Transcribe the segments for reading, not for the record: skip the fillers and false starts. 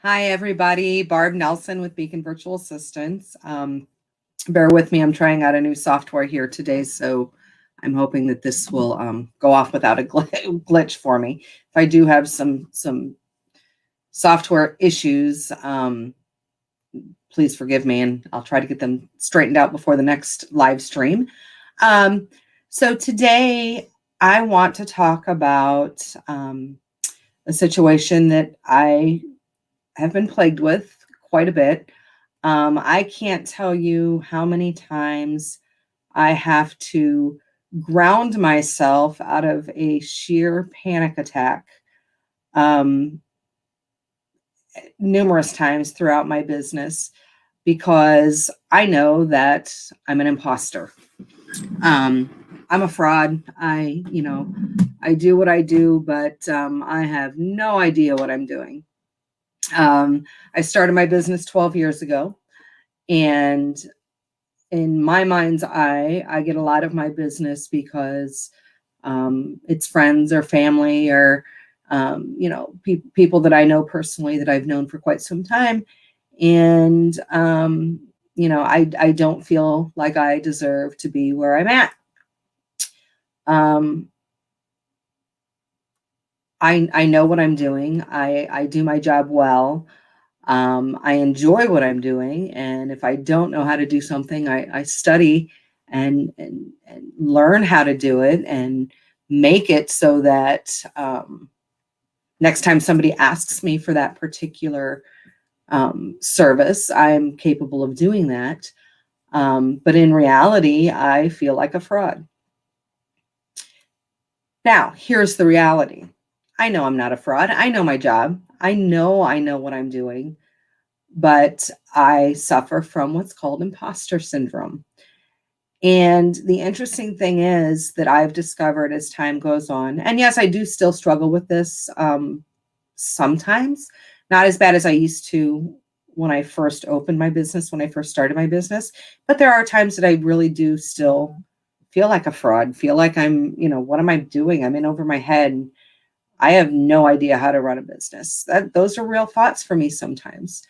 Hi, everybody. Barb Nelson with Beacon Virtual Assistants. Bear with me. I'm trying out a new software here today, so I'm hoping that this will go off without a glitch for me. If I do have some software issues, please forgive me, and I'll try to get them straightened out before the next live stream. So today I want to talk about a situation that I have been plagued with quite a bit. I can't tell you how many times I have to ground myself out of a sheer panic attack numerous times throughout my business because I know that I'm an imposter. I'm a fraud. I do what I do, but I have no idea what I'm doing. I started my business 12 years ago, and in my mind's eye, I get a lot of my business because it's friends or family or people that I know personally that I've known for quite some time, and I don't feel like I deserve to be where I'm at. I know what I'm doing. I do my job well. I enjoy what I'm doing, and if I don't know how to do something, I study and learn how to do it and make it so that next time somebody asks me for that particular service, I'm capable of doing that. But in reality, I feel like a fraud. Now, here's the reality. I know I'm not a fraud. I know my job. I know what I'm doing, but I suffer from what's called imposter syndrome. And the interesting thing is that I've discovered as time goes on, and yes, I do still struggle with this sometimes, not as bad as I used to when I first opened my business, when I first started my business, but there are times that I really do still feel like a fraud, feel like I'm, what am I doing? I'm in over my head. I have no idea how to run a business. Those are real thoughts for me sometimes.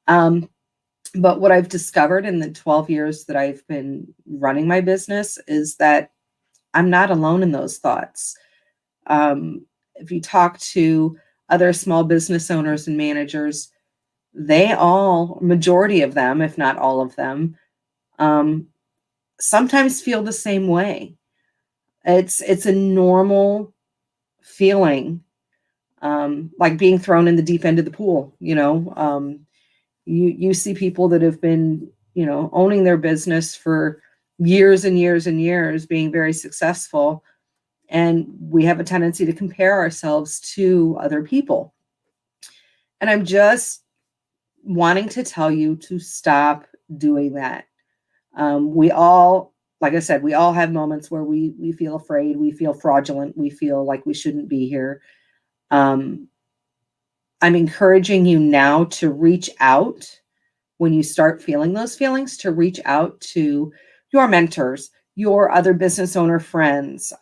But what I've discovered in the 12 years that I've been running my business is that I'm not alone in those thoughts. If you talk to other small business owners and managers, majority of them, if not all of them, sometimes feel the same way. It's a normal feeling, like being thrown in the deep end of the pool. You see people that have been, owning their business for years and years and years, being very successful, and we have a tendency to compare ourselves to other people. And I'm just wanting to tell you to stop doing that. We all, like I said, we all have moments where we feel afraid, we feel fraudulent, we feel like we shouldn't be here. I'm encouraging you now to reach out when you start feeling those feelings, to reach out to your mentors, your other business owner friends,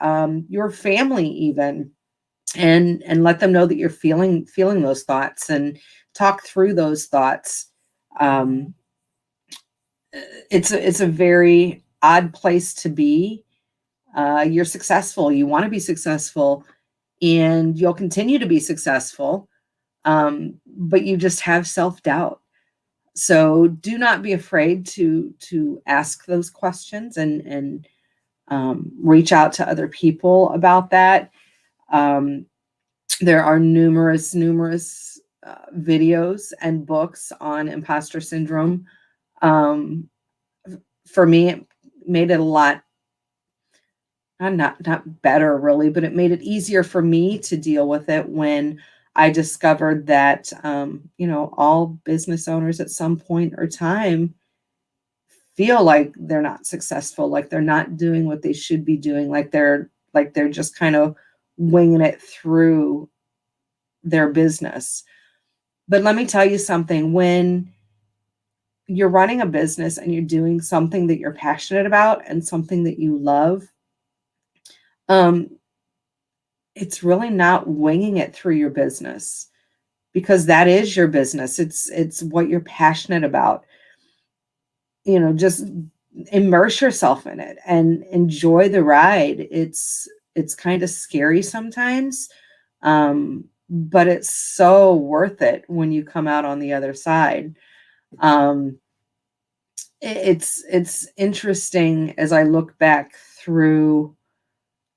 your family even, and let them know that you're feeling those thoughts and talk through those thoughts. It's a very odd place to be. You're successful. You want to be successful, and you'll continue to be successful. But you just have self-doubt. So do not be afraid to ask those questions and reach out to other people about that. There are numerous videos and books on imposter syndrome. For me, it made it a lot, not better really, but it made it easier for me to deal with it when I discovered that, all business owners at some point or time feel like they're not successful, like they're not doing what they should be doing, like they're just kind of winging it through their business. But let me tell you something, when you're running a business and you're doing something that you're passionate about and something that you love, it's really not winging it through your business. because that is your business. It's what you're passionate about. Just immerse yourself in it and enjoy the ride. It's kind of scary sometimes, but it's so worth it when you come out on the other side. Um, it's interesting as I look back through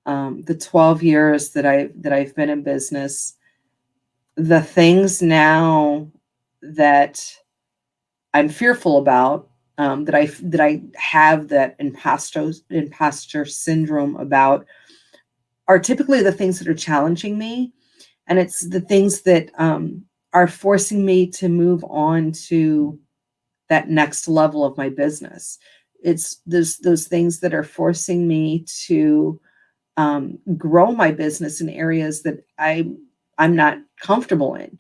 the 12 years that I've been in business, the things now that I'm fearful about, that I have that imposter syndrome about, are typically the things that are challenging me, and it's the things that are forcing me to move on to that next level of my business. It's those things that are forcing me to grow my business in areas that I'm not comfortable in.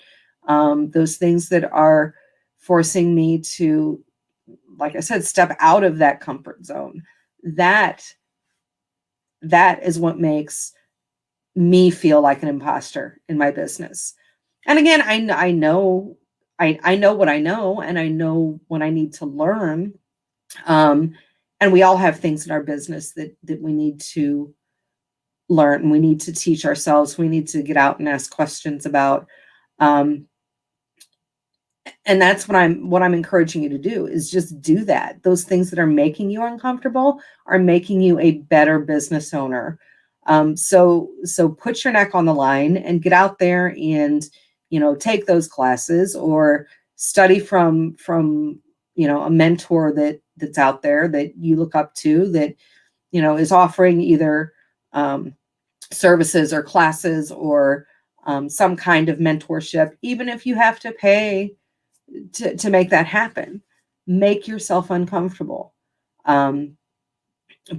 Those things that are forcing me to, like I said, step out of that comfort zone. That that is what makes me feel like an imposter in my business. And again, I know I know what I know, and I know what I need to learn. Um, and we all have things in our business that we need to learn. We need to teach ourselves. We need to get out and ask questions about. Um, and that's what I'm encouraging you to do, is just do that. Those things that are making you uncomfortable are making you a better business owner. So put your neck on the line and get out there and take those classes, or study from a mentor that's out there that you look up to, that is offering either services or classes, or some kind of mentorship, even if you have to pay to make that happen. Make yourself uncomfortable. Um,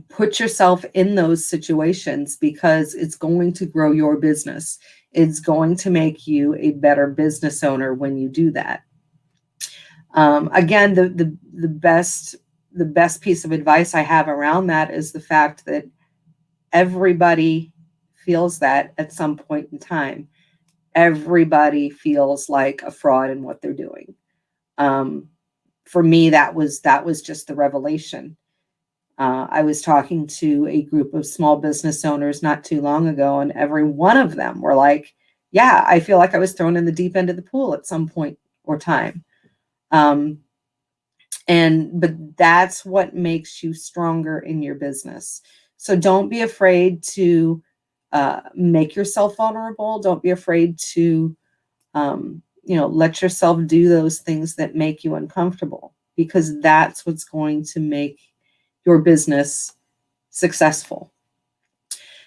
Put yourself in those situations, because it's going to grow your business. It's going to make you a better business owner when you do that. Again, the best piece of advice I have around that is the fact that everybody feels that at some point in time. Everybody feels like a fraud in what they're doing. Um, for me, that was just the revelation. I was talking to a group of small business owners not too long ago, and every one of them were like, "Yeah, I feel like I was thrown in the deep end of the pool at some point or time." Um, but that's what makes you stronger in your business. So don't be afraid to make yourself vulnerable. Don't be afraid to let yourself do those things that make you uncomfortable, because that's what's going to make your business successful.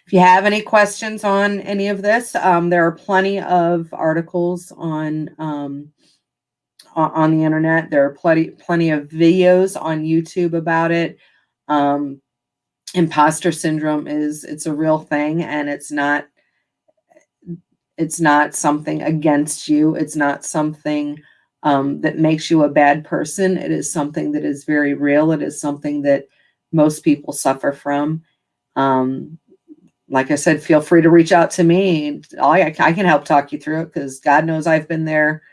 If you have any questions on any of this, there are plenty of articles on the internet. There are plenty of videos on YouTube about it. Um, Imposter syndrome it's a real thing, and it's not something against you. It's not something that makes you a bad person. It is something that is very real. It is something that most people suffer from. Um, like I said, feel free to reach out to me. I can help talk you through it, because God knows I've been there.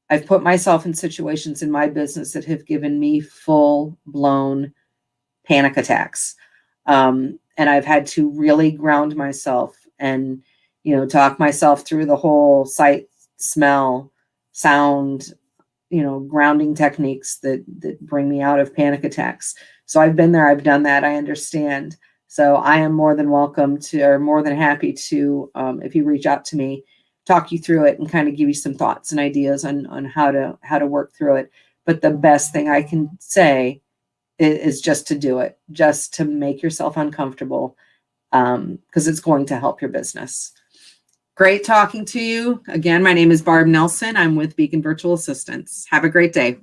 I've put myself in situations in my business that have given me full blown panic attacks. And I've had to really ground myself and, talk myself through the whole sight, smell, sound, grounding techniques that bring me out of panic attacks. So I've been there, I've done that, I understand. So I am more than welcome to, or more than happy to, if you reach out to me, talk you through it and kind of give you some thoughts and ideas on how to work through it. But the best thing I can say is just to do it, just to make yourself uncomfortable, because it's going to help your business. Great talking to you. Again, my name is Barb Nelson. I'm with Beacon Virtual Assistants. Have a great day.